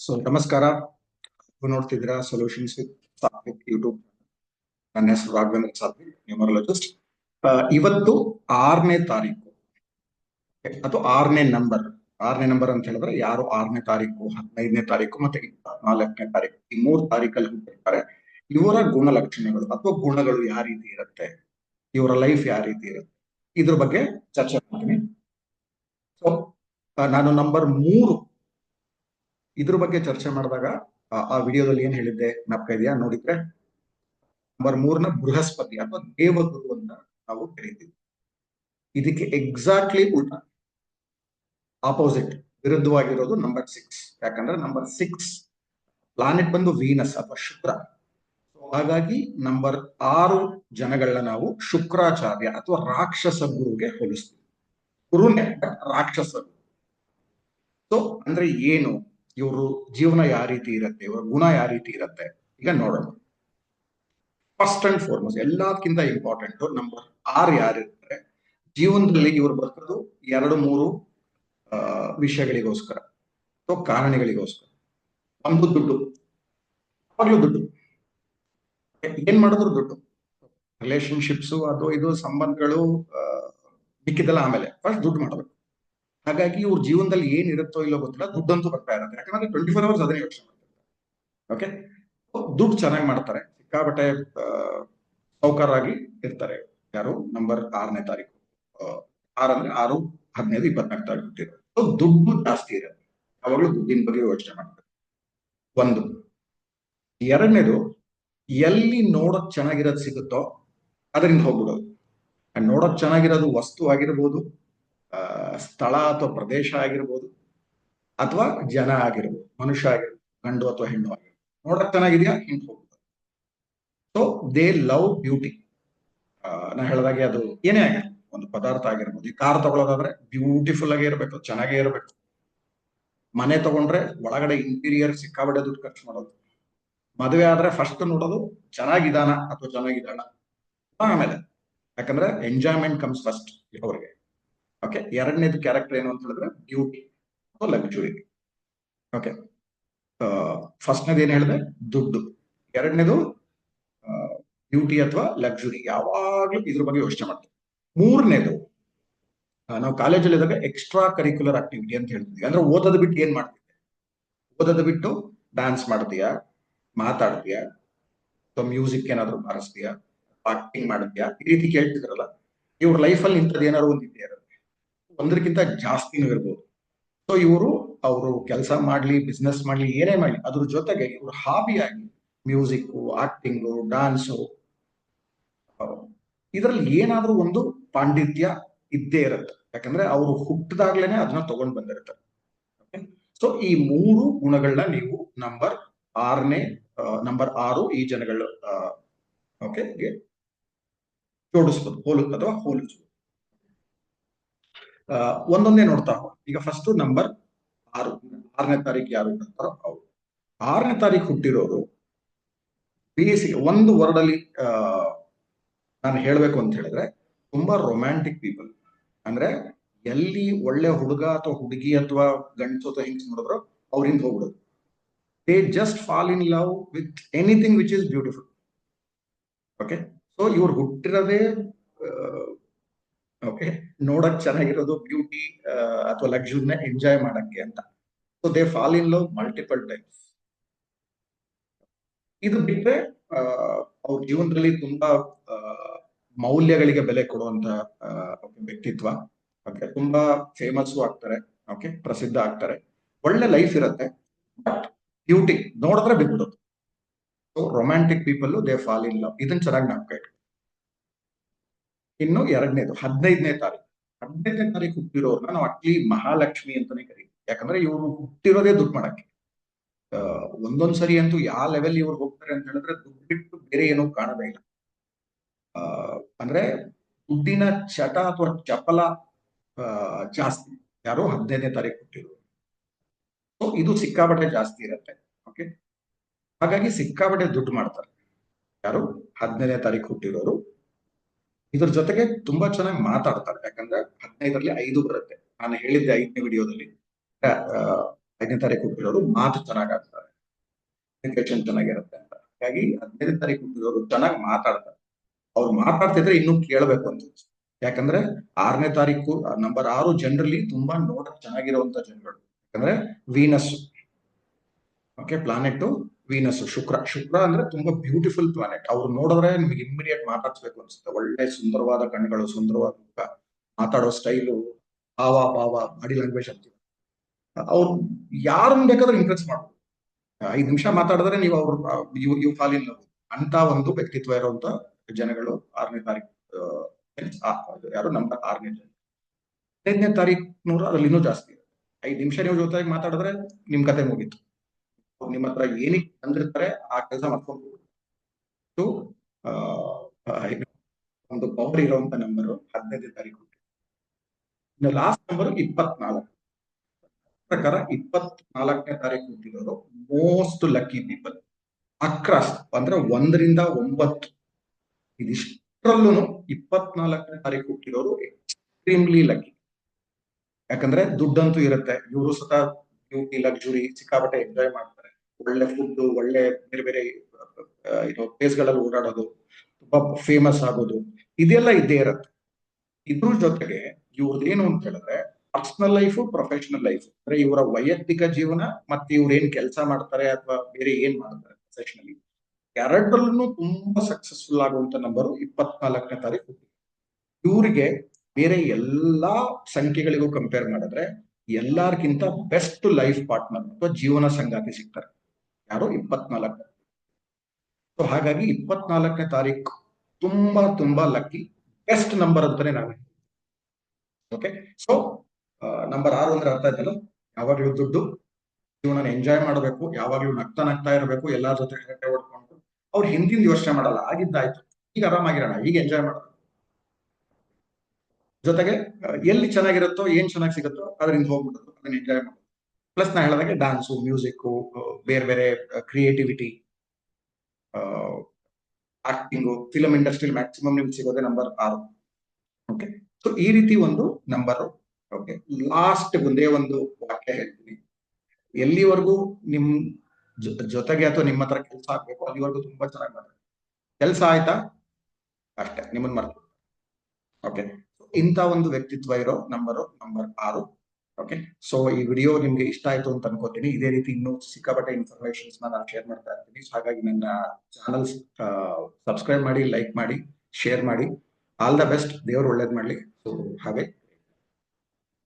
ನಮಸ್ಕಾರ. ನೀವು ನೋಡ್ತಿದ್ದೀರಾ ಸೊಲ್ಯೂಷನ್ಸ್ ವಿತ್ ಸಾತ್ವಿಕ್ ಯೂಟ್ಯೂಬ್. ನನ್ನ ಹೆಸರು ರಾಘವೇಂದ್ರ ಸಾತ್ವಿಕ್, ನ್ಯೂಮರಾಲಜಿಸ್ಟ್. ಇವತ್ತು 6ನೇ ತಾರೀಕು ಅಥವಾ 6ನೇ ನಂಬರ್ ಅಂತ ಹೇಳಿದ್ರೆ ಯಾರು 6ನೇ ತಾರೀಕು, 15ನೇ ತಾರೀಕು ಮತ್ತೆ 24ನೇ ತಾರೀಕು, ಈ 3 ತಾರೀಕಲ್ಲಿ ಹುಟ್ಟಿರ್ತಾರೆ, ಇವರ ಗುಣಲಕ್ಷಣಗಳು ಅಥವಾ ಗುಣಗಳು ಯಾವ ರೀತಿ ಇರುತ್ತೆ, ಇವರ ಲೈಫ್ ಯಾವ ರೀತಿ ಇರುತ್ತೆ, ಇದ್ರ ಬಗ್ಗೆ ಚರ್ಚೆ ಮಾಡ್ತೀನಿ. ಸೊ ನಾನು ನಂಬರ್ 3 ಇದ್ರ ಬಗ್ಗೆ ಚರ್ಚೆ ಮಾಡಿದಾಗ ಆ ವಿಡಿಯೋದಲ್ಲಿ ಏನ್ ಹೇಳಿದ್ದೆ ಜ್ಞಾಪಕ ಇದೆಯಾ? ನೋಡಿದ್ರೆ ನಂಬರ್ 3ನ ಬೃಹಸ್ಪತಿ ಅಥವಾ ದೇವಗುರು ಅಂತ ನಾವು ಕರೀತೀವಿ. ಇದಕ್ಕೆ ಎಕ್ಸಾಕ್ಟ್ಲಿ ಉಲ್ಟಾ, ಆಪೋಸಿಟ್, ವಿರುದ್ಧವಾಗಿರೋದು ನಂಬರ್ 6. ಯಾಕಂದ್ರೆ ನಂಬರ್ 6 ಪ್ಲಾನೆಟ್ ಬಂದು ವೀನಸ್ ಅಥವಾ ಶುಕ್ರ. ಹಾಗಾಗಿ ನಂಬರ್ 6 ಜನಗಳನ್ನ ನಾವು ಶುಕ್ರಾಚಾರ್ಯ ಅಥವಾ ರಾಕ್ಷಸ ಗುರುಗೆ ಹೋಲಿಸ್ತೀವಿ. ಗುರುನೇ ರಾಕ್ಷಸ ಗುರು. ಸೊ ಅಂದ್ರೆ ಏನು, ಇವರು ಜೀವನ ಯಾವ ರೀತಿ ಇರುತ್ತೆ, ಇವರ ಗುಣ ಯಾವ ರೀತಿ ಇರುತ್ತೆ, ಈಗ ನೋಡೋಣ. ಫಸ್ಟ್ ಅಂಡ್ ಫಾರ್ಮೋಸ್ಟ್, ಎಲ್ಲಕ್ಕಿಂತ ಇಂಪಾರ್ಟೆಂಟ್, ನಂಬರ್ 6 ಯಾರಿರ್ತಾರೆ ಜೀವನದಲ್ಲಿ ಇವರು ಬರ್ತದ್ದು 2-3 ವಿಷಯಗಳಿಗೋಸ್ಕರ ಅಥವಾ ಕಾರಣಗಳಿಗೋಸ್ಕರ. ಒಂದು ದುಡ್ಡು, ಯಾವಾಗ್ಲೂ ದುಡ್ಡು, ಏನ್ ಮಾಡಿದ್ರು ದುಡ್ಡು. ರಿಲೇಶನ್ಶಿಪ್ಸ್ ಅದು ಇದು ಸಂಬಂಧಗಳು ಮಿಕ್ಕಿದೆಲ್ಲ ಆಮೇಲೆ, ಫಸ್ಟ್ ದುಡ್ಡು ಮಾಡಬೇಕು. ಹಾಗಾಗಿ ಇವ್ರ ಜೀವನದಲ್ಲಿ ಏನ್ ಇರುತ್ತೋ ಇಲ್ಲೋ ಗೊತ್ತಿಲ್ಲ, ದುಡ್ಡಂತೂ ಬರ್ತಾ ಇರುತ್ತೆ. ಯಾಕಂದ್ರೆ 24 hours ಅದನ್ನೇ ಯೋಚನೆ ಮಾಡ್ತಾರೆ. ಓಕೆ, ದುಡ್ಡು ಚೆನ್ನಾಗಿ ಮಾಡ್ತಾರೆ, ಸಿಕ್ಕಾಬಟ್ಟೆ ಸೌಕರ್ಯರಾಗಿ ಇರ್ತಾರೆ. ಯಾರು ನಂಬರ್ 6ನೇ ತಾರೀಕು, 6 ಅಂದ್ರೆ 6, 15, 24 ತಾರೀಕು ಹುಟ್ಟಿದ್ರು. ದುಡ್ಡು ಜಾಸ್ತಿ ಇರುತ್ತೆ, ಯಾವಾಗಲೂ ದುಡ್ಡಿನ ಬಗ್ಗೆ ಯೋಚನೆ ಮಾಡ್ತಾರೆ. ಒಂದು. ಎರಡನೇದು, ಎಲ್ಲಿ ನೋಡಕ್ ಚೆನ್ನಾಗಿರೋದು ಸಿಗುತ್ತೋ ಅದರಿಂದ ಹೋಗ್ಬಿಡೋದು. ನೋಡಕ್ ಚೆನ್ನಾಗಿರೋದು ವಸ್ತು ಆಗಿರ್ಬೋದು, ಸ್ಥಳ ಅಥವಾ ಪ್ರದೇಶ ಆಗಿರ್ಬೋದು, ಅಥವಾ ಜನ ಆಗಿರ್ಬೋದು, ಮನುಷ್ಯ ಆಗಿರ್ಬೋದು, ಗಂಡು ಅಥವಾ ಹೆಣ್ಣು ಆಗಿರ್ಬೋದು. ನೋಡಕ್ ಚೆನ್ನಾಗಿದ್ಯಾ, ಹಿಂಗ್ ಹೋಗ್ಬೋದು. So they love beauty. ನಾ ಹೇಳಿದಾಗೆ ಅದು ಏನೇ ಆಗಿರ್ಬೋದು, ಒಂದು ಪದಾರ್ಥ ಆಗಿರ್ಬೋದು. ಈ ಕಾರ್ ತಗೊಳ್ಳೋದಾದ್ರೆ ಬ್ಯೂಟಿಫುಲ್ ಆಗೇ ಇರಬೇಕು, ಚೆನ್ನಾಗೇ ಇರಬೇಕು. ಮನೆ ತಗೊಂಡ್ರೆ ಒಳಗಡೆ ಇಂಟೀರಿಯರ್ ಸಿಕ್ಕಾಬಟ್ಟೆ ದುಡ್ಡು ಖರ್ಚು ಮಾಡೋದು. ಮದುವೆ ಆದ್ರೆ ಫಸ್ಟ್ ನೋಡೋದು ಚೆನ್ನಾಗಿದಾನ ಅಥವಾ ಚೆನ್ನಾಗಿದ್ದಾಳ, ಆಮೇಲೆ. ಯಾಕಂದ್ರೆ ಎಂಜಾಯ್ಮೆಂಟ್ ಕಮ್ಸ್ ಫಸ್ಟ್ ಅವ್ರಿಗೆ. ಓಕೆ, ಎರಡನೇದು ಕ್ಯಾರೆಕ್ಟರ್ ಏನು ಅಂತ ಹೇಳಿದ್ರೆ ಬ್ಯೂಟಿ ಅಥವಾ ಲಕ್ಸುರಿ. ಓಕೆ, ಫಸ್ಟ್ನೇದು ಏನ್ ಹೇಳಿದೆ, ದುಡ್ಡು. ಎರಡನೇದು ಬ್ಯೂಟಿ ಅಥವಾ ಲಕ್ಸುರಿ, ಯಾವಾಗ್ಲೂ ಇದ್ರ ಬಗ್ಗೆ ಯೋಚನೆ ಮಾಡ್ತೀವಿ. ಮೂರನೇದು, ನಾವು ಕಾಲೇಜಲ್ಲಿ ಇದ್ದಾಗ ಎಕ್ಸ್ಟ್ರಾ ಕರಿಕ್ಯುಲರ್ ಆಕ್ಟಿವಿಟಿ ಅಂತ ಹೇಳ್ತೀವಿ. ಅಂದ್ರೆ ಓದೋದು ಬಿಟ್ಟು ಏನ್ ಮಾಡ್ತೀವಿ, ಓದೋದು ಬಿಟ್ಟು ಡ್ಯಾನ್ಸ್ ಮಾಡ್ತೀಯಾ, ಮಾತಾಡ್ತೀಯಾ, ಅಥವಾ ಮ್ಯೂಸಿಕ್ ಏನಾದ್ರು ಬಾರಿಸ್ತೀಯಾ, ಆಕ್ಟಿಂಗ್ ಮಾಡ್ತೀಯಾ, ಈ ರೀತಿ ಕೇಳ್ತಿದ್ರಲ್ಲ. ಇವ್ರ ಲೈಫಲ್ಲಿ ಇಂಥದ್ದು ಏನಾದ್ರು ಒಂದಿದೆ ಇರುತ್ತೆ, ಒಂದಕ್ಕಿಂತ ಜಾಸ್ತಿನೂ ಇರ್ಬೋದು. ಸೊ ಅವರು ಕೆಲಸ ಮಾಡ್ಲಿ, ಬಿಸ್ನೆಸ್ ಮಾಡ್ಲಿ, ಏನೇ ಮಾಡ್ಲಿ, ಅದ್ರ ಜೊತೆಗೆ ಇವ್ರ ಹಾಬಿಯಾಗಿ ಮ್ಯೂಸಿಕ್, ಆಕ್ಟಿಂಗು, ಡಾನ್ಸು, ಇದರಲ್ಲಿ ಏನಾದ್ರೂ ಒಂದು ಪಾಂಡಿತ್ಯ ಇದ್ದೇ ಇರುತ್ತೆ. ಯಾಕಂದ್ರೆ ಅವರು ಹುಟ್ಟಿದಾಗ್ಲೇನೆ ಅದನ್ನ ತಗೊಂಡ್ ಬಂದಿರ್ತಾರೆ. ಸೊ ಈ 3 ಗುಣಗಳನ್ನ ನೀವು ನಂಬರ್ 6 ಈ ಜನಗಳು ಓಕೆ ಜೋಡಿಸ್ಬೋದು, ಅಥವಾ ಹೋಲಿಸ್ಬೋದು. ಒಂದೊಂದೇ ನೋಡ್ತಾ ಹೋಗಿ. ಈಗ ಫಸ್ಟ್ ನಂಬರ್ 6ನೇ ತಾರೀಕು ಯಾರು ಹುಟ್ಟಿರ್ತಾರೋ ಅವರು. 6ನೇ ತಾರೀಕು ಹುಟ್ಟಿರೋರು ಬೇಸಿಗೆ ಒಂದು ವರ್ಡ್ ಅಲ್ಲಿ ನಾನು ಹೇಳ್ಬೇಕು ಅಂತ ಹೇಳಿದ್ರೆ ತುಂಬಾ ರೊಮ್ಯಾಂಟಿಕ್ ಪೀಪಲ್. ಅಂದ್ರೆ ಎಲ್ಲಿ ಒಳ್ಳೆ ಹುಡುಗ ಅಥವಾ ಹುಡುಗಿ ಅಥವಾ ಗಂಡಸು ಅಥವಾ ಹೆಂಗ್ಸ್ ನೋಡಿದ್ರು ಅವ್ರಿಂದ ಹೋಗ್ಬಿಡೋದು. They just fall in love with anything which is beautiful. Okay, so ಇವ್ರು ಹುಟ್ಟಿರೋದೇ ಓಕೆ ನೋಡಕ್ ಚೆನ್ನಾಗಿರೋದು, ಬ್ಯೂಟಿ ಅಥವಾ ಲಕ್ಸುರಿನ ಎಂಜಾಯ್ ಮಾಡಕ್ಕೆ ಅಂತ. So they fall in love multiple times. ಇದು ಬಿಟ್ರೆ ಅವ್ರ ಜೀವನದಲ್ಲಿ ತುಂಬಾ ಮೌಲ್ಯಗಳಿಗೆ ಬೆಲೆ ಕೊಡುವಂತ ವ್ಯಕ್ತಿತ್ವ. ಓಕೆ, ತುಂಬಾ ಫೇಮಸ್ ಆಗ್ತಾರೆ, ಓಕೆ, ಪ್ರಸಿದ್ಧ ಆಗ್ತಾರೆ, ಒಳ್ಳೆ ಲೈಫ್ ಇರುತ್ತೆ. ಬಟ್ ಬ್ಯೂಟಿ ನೋಡಿದ್ರೆ ಬಿಟ್ಬಿಡೋದು. So romantic people, they fall in love. ಇದನ್ನ ಚೆನ್ನಾಗಿ ಜ್ಞಾಪಕ ಇಟ್ಟು. ಇನ್ನು ಎರಡನೇದು 15ನೇ ತಾರೀಕು. 15ನೇ ತಾರೀಕು ಹುಟ್ಟಿರೋರ್ನ ನಾವು ಅಟ್ಲಿ ಮಹಾಲಕ್ಷ್ಮಿ ಅಂತಾನೆ ಕರೀತೀವಿ. ಯಾಕಂದ್ರೆ ಇವರು ಹುಟ್ಟಿರೋದೇ ದುಡ್ಡು ಮಾಡಕ್ಕೆ. ಒಂದೊಂದ್ಸರಿ ಅಂತೂ ಯಾವ ಲೆವೆಲ್ ಇವ್ರು ಹೋಗ್ತಾರೆ ಅಂತ ಹೇಳಿದ್ರೆ ದುಡ್ಡು ಬಿಟ್ಟು ಬೇರೆ ಏನೋ ಕಾಣೋದೇ ಇಲ್ಲ. ಅಂದ್ರೆ ದುಡ್ಡಿನ ಚಟ ಅಥವಾ ಚಪಲ ಜಾಸ್ತಿ ಯಾರು 15ನೇ ತಾರೀಕು ಹುಟ್ಟಿರೋರು. ಸೊ ಇದು ಸಿಕ್ಕಾಬಟ್ಟೆ ಜಾಸ್ತಿ ಇರುತ್ತೆ. ಓಕೆ, ಹಾಗಾಗಿ ಸಿಕ್ಕಾಬಟ್ಟೆ ದುಡ್ಡು ಮಾಡ್ತಾರೆ ಯಾರು 15ನೇ ತಾರೀಕು ಹುಟ್ಟಿರೋರು. ಇದ್ರ ಜೊತೆಗೆ ತುಂಬಾ ಚೆನ್ನಾಗಿ ಮಾತಾಡ್ತಾರೆ. ಯಾಕಂದ್ರೆ 15ರಲ್ಲಿ 5 ಬರುತ್ತೆ. ನಾನು ಹೇಳಿದ್ದೆ 5ನೇ ವಿಡಿಯೋದಲ್ಲಿ, 5ನೇ ತಾರೀಕು ಹುಟ್ಟಿರೋರು ಮಾತು ಚೆನ್ನಾಗಾಗ್ತಾರೆ, ಕಮ್ಯುನಿಕೇಶನ್ ಚೆನ್ನಾಗಿರುತ್ತೆ ಅಂತ. ಹಾಗಾಗಿ 15ನೇ ತಾರೀಕು ಹುಟ್ಟಿರೋರು ಚೆನ್ನಾಗಿ ಮಾತಾಡ್ತಾರೆ. ಅವ್ರು ಮಾತಾಡ್ತಿದ್ರೆ ಇನ್ನೂ ಕೇಳಬೇಕು ಅಂತ. ಯಾಕಂದ್ರೆ 6ನೇ ತಾರೀಕು ನಂಬರ್ 6 ಜನರಲಿ ತುಂಬಾ ನೋಡಕ್ ಚೆನ್ನಾಗಿರುವಂತ ಜನಗಳು. ಯಾಕಂದ್ರೆ ವೀನಸ್, ಓಕೆ, ಪ್ಲಾನೆಟ್ ವೀನಸ್, ಶುಕ್ರ ಅಂದ್ರೆ ತುಂಬಾ ಬ್ಯೂಟಿಫುಲ್ ಪ್ಲಾನೆಟ್. ಅವ್ರು ನೋಡಿದ್ರೆ ನಿಮ್ಗೆ ಇಮ್ಮಿಡಿಯೇಟ್ ಮಾತಾಡ್ಸ್ಬೇಕು ಅನ್ಸುತ್ತೆ. ಒಳ್ಳೆ ಸುಂದರವಾದ ಕಣ್ಗಳು, ಸುಂದರವಾದ ಮುಖ, ಮಾತಾಡೋ ಸ್ಟೈಲು, ಭಾವ, ಬಾಡಿ ಲ್ಯಾಂಗ್ವೇಜ್ ಅಂತೀವಿ. ಅವ್ರು ಯಾರನ್ನ ಬೇಕಾದ್ರೂ ಇಂಪ್ರೆಸ್ ಮಾಡ್ಬೋದು. 5 ನಿಮಿಷ ಮಾತಾಡಿದ್ರೆ ನೀವು ಅವ್ರು ಯು ಫಾಲ್ ಇನ್ ಲವ್ ಅಂತ ಒಂದು ವ್ಯಕ್ತಿತ್ವ ಇರುವಂತ ಜನಗಳು 6ನೇ ತಾರೀಕು. ಯಾರು ನಂಬರ್ 6ನೇ ಜನ. 15ನೇ ತಾರೀಕು ಅದ್ರಲ್ಲಿ ಇನ್ನೂ ಜಾಸ್ತಿ. 5 ನಿಮಿಷ ನೀವು ಜೊತೆಗೆ ಮಾತಾಡಿದ್ರೆ ನಿಮ್ ಕತೆ ಮುಗೀತು. ನಿಮ್ಮ ಹತ್ರ ಏನಕ್ಕೆ ಬಂದಿರ್ತಾರೆ ಆ ಕೆಲಸ ಮಾಡ್ಕೊಂಡು ಒಂದು ಪವರ್ ಇರುವಂತ ನಂಬರ್ 15ನೇ ತಾರೀಕು. ಇನ್ನು ಲಾಸ್ಟ್ ನಂಬರ್ 24. ಪ್ರಕಾರ 24ನೇ ತಾರೀಕು ಹುಟ್ಟಿರೋರು ಮೋಸ್ಟ್ ಲಕ್ಕಿ ಪೀಪಲ್. ಅಕ್ರಾಸ್ ಅಂದ್ರೆ 1ರಿಂದ 9 ಇದಿಷ್ಟರಲ್ಲೂ 24ನೇ ತಾರೀಕು ಹುಟ್ಟಿರೋರು ಎಕ್ಸ್ಟ್ರೀಮ್ಲಿ ಲಕ್ಕಿ. ಯಾಕಂದ್ರೆ ದುಡ್ಡಂತೂ ಇರುತ್ತೆ, ಇವರು ಸಹ ಬ್ಯೂಟಿ ಲಕ್ಸುರಿ ಸಿಕ್ಕಾಪಟ್ಟೆ ಎಂಜಾಯ್ ಮಾಡ್ತಾರೆ. ಒಳ್ಳೆ ಫುಡ್, ಒಳ್ಳೆ ಬೇರೆ ಬೇರೆ ಪ್ಲೇಸ್ಗಳಲ್ಲಿ ಓಡಾಡೋದು, ತುಂಬಾ ಫೇಮಸ್ ಆಗೋದು, ಇದೆಲ್ಲ ಇದ್ದೇ ಇರುತ್ತೆ. ಇದ್ರ ಜೊತೆಗೆ ಇವ್ರದ್ದೇನು ಅಂತ ಹೇಳಿದ್ರೆ ಪರ್ಸನಲ್ ಲೈಫ್, ಪ್ರೊಫೆಷನಲ್ ಲೈಫ್ ಅಂದ್ರೆ ಇವರ ವೈಯಕ್ತಿಕ ಜೀವನ ಮತ್ತೆ ಇವ್ರು ಏನ್ ಕೆಲಸ ಮಾಡ್ತಾರೆ ಅಥವಾ ಬೇರೆ ಏನ್ ಮಾಡ್ತಾರೆ ಪ್ರೊಫೆಷನಲಿ, ಎರಡರಲ್ಲೂ ತುಂಬಾ ಸಕ್ಸಸ್ಫುಲ್ ಆಗುವಂತ ನಂಬರು 24ನೇ ತಾರೀಕು. ಇವ್ರಿಗೆ ಬೇರೆ ಎಲ್ಲಾ ಸಂಖ್ಯೆಗಳಿಗೂ ಕಂಪೇರ್ ಮಾಡಿದ್ರೆ ಎಲ್ಲಾರ್ಗಿಂತ ಬೆಸ್ಟ್ ಲೈಫ್ ಪಾರ್ಟ್ನರ್ ಅಥವಾ ಜೀವನ ಸಂಗಾತಿ ಸಿಗ್ತಾರೆ. ಯಾರು? 24. ಸೊ ಹಾಗಾಗಿ 24ನೇ ತಾರೀಕು ತುಂಬಾ ಲಕ್ಕಿ, ಬೆಸ್ಟ್ ನಂಬರ್ ಅಂತಾನೆ ನಾನು. ಓಕೆ, ಸೊ ನಂಬರ್ 6 ಅಂದ್ರೆ ಅರ್ಥ ಆಯ್ತಲ್ಲ. ಯಾವಾಗ್ಲೂ ದುಡ್ಡು, ಜೀವನ ಎಂಜಾಯ್ ಮಾಡಬೇಕು, ಯಾವಾಗ್ಲೂ ನಗ್ತಾ ಇರಬೇಕು, ಎಲ್ಲಾರ ಜೊತೆ ಹರಟೆ ಹೊಡ್ಕೊಂಡು. ಅವ್ರು ಹಿಂದಿನ ಯೋಚನೆ ಮಾಡಲ್ಲ, ಆಗಿದ್ದಾಯ್ತು, ಈಗ ಆರಾಮಾಗಿರೋಣ, ಈಗ ಎಂಜಾಯ್ ಮಾಡೋದು. ಜೊತೆಗೆ ಎಲ್ಲಿ ಚೆನ್ನಾಗಿರುತ್ತೋ, ಏನ್ ಚೆನ್ನಾಗಿ ಸಿಗುತ್ತೋ ಅದರಿಂದ ಹೋಗ್ಬಿಡೋದು, ಅದನ್ನ ಎಂಜಾಯ್ ಮಾಡೋದು. ಪ್ಲಸ್ ನಾ ಹೇಳಿದಾಗೆ ಡ್ಯಾನ್ಸು, ಮ್ಯೂಸಿಕ್, ಬೇರೆ ಬೇರೆ creativity, acting, film industry maximum ನಿಮ್ಗೆ ಸಿಗೋದೇ ನಂಬರ್ 6. ಓಕೆ, ಸೊ ಈ ರೀತಿ ಒಂದು ನಂಬರ್. ಓಕೆ, ಲಾಸ್ಟ್ ಒಂದೇ ಒಂದು ವಾಕ್ಯ ಹೇಳ್ತೀನಿ. ಎಲ್ಲಿವರೆಗೂ ನಿಮ್ ಜೊತೆಗೆ ಅಥವಾ ನಿಮ್ಮ ಹತ್ರ ಕೆಲಸ ಆಗ್ಬೇಕು ಅಲ್ಲಿವರೆಗೂ ತುಂಬಾ ಚೆನ್ನಾಗಿ ಮಾಡ್ತಾರೆ. ಕೆಲಸ ಆಯ್ತಾ ಅಷ್ಟೇ, ನಿಮ್ಮನ್ನ ಮರ್ತು. ಓಕೆ, ಇಂಥ ಒಂದು ವ್ಯಕ್ತಿತ್ವ ಇರೋ ನಂಬರ್ 6. ಓಕೆ, ಸೊ ಈ ವಿಡಿಯೋ ನಿಮ್ಗೆ ಇಷ್ಟ ಆಯ್ತು ಅಂತ ಅನ್ಕೋತೀನಿ. ಇದೇ ರೀತಿ ಇನ್ನೂ ಸಿಕ್ಕಾಪಟ್ಟೆ ಇನ್ಫಾರ್ಮೇಶನ್ಸ್ ನಾನು ಶೇರ್ ಮಾಡ್ತಾ ಇರ್ತೀನಿ. ಹಾಗಾಗಿ ನನ್ನ ಚಾನಲ್ ಸಬ್ಸ್ಕ್ರೈಬ್ ಮಾಡಿ, ಲೈಕ್ ಮಾಡಿ, ಶೇರ್ ಮಾಡಿ. ಆಲ್ ದ ಬೆಸ್ಟ್, ದೇವರು ಒಳ್ಳೇದ್ ಮಾಡ್ಲಿ. ಸೊ ಹಾಗೆ